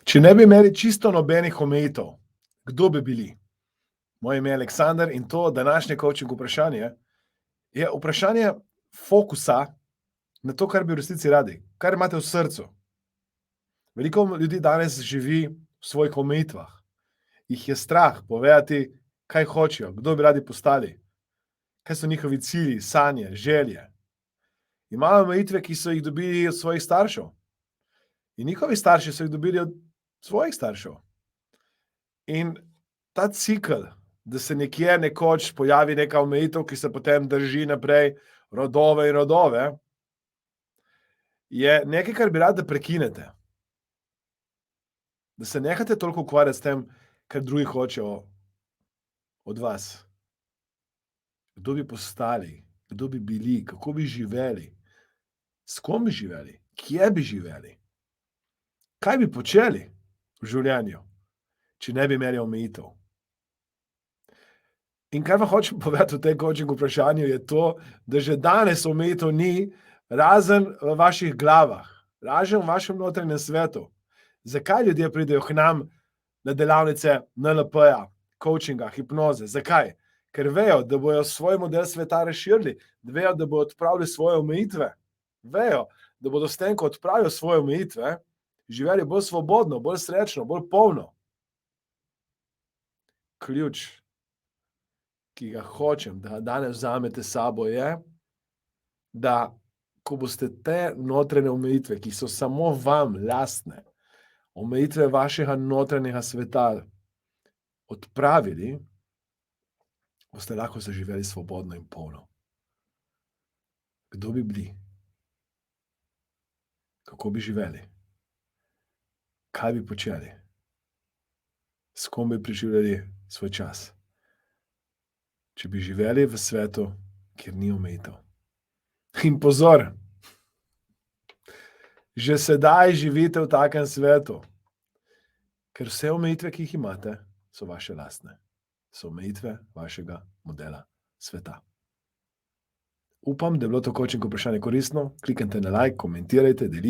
Če ne bi imeli čisto nobenih omejitev, kdo bi bili? Moje ime je Aleksander in to današnje coaching vprašanje je vprašanje fokusa na to, kar bi v resnici radi, kar imate v srcu. Veliko ljudi danes živi v svojih omejitvah. Jih je strah povedati, kaj hočejo, kdo bi radi postali, kaj so njihovi cilji, sanje, želje. Imajo omejitve, ki so jih dobili od svojih staršev. In njihovi starši so jih dobili od svojih staršev. In ta cikel, da se nekje nekoč pojavi neka omejitev, ki se potem drži naprej rodove in rodove, je nekaj, kar bi rad, da prekinete. Da se nehate toliko ukvarjati s tem, kar drugi hočejo od vas. Kdo bi postali, kdo bi bili, kako bi živeli, s kom bi živeli, kje bi živeli, kaj bi počeli v življenju, če ne bi imeli omejitev. In kar vam hočem povedati v tem coaching vprašanju je to, da že danes omejitev ni, razen v vaših glavah, razen v vašem notranjem svetu. Zakaj ljudje pridejo k nam na delavnice NLP-ja, coachinga, hipnoze? Zakaj? Ker vejo, da bojo svoj model sveta razširili, vejo, da bojo odpravili svoje omejitve, vejo, da bodo s tem, ko odpravijo svoje omejitve, živeli bolj svobodno, bolj srečno, bolj polno. Ključ, ki ga hočem, da danes vzamete s sabo, je, da ko boste te notranje omejitve, ki so samo vam lastne, omejitve vašega notranjega sveta odpravili, boste lahko zaživeli svobodno in polno. Kdo bi bili? Kako bi živeli? Kaj bi počeli? S kom bi preživljali svoj čas? Če bi živeli v svetu, kjer ni omejitev. In pozor, že sedaj živite v takem svetu, ker vse omejitve, ki jih imate, so vaše lastne. So omejitve vašega modela sveta. Upam, da je bilo to coaching vprašanje koristno. Kliknite na like, komentirajte, delite.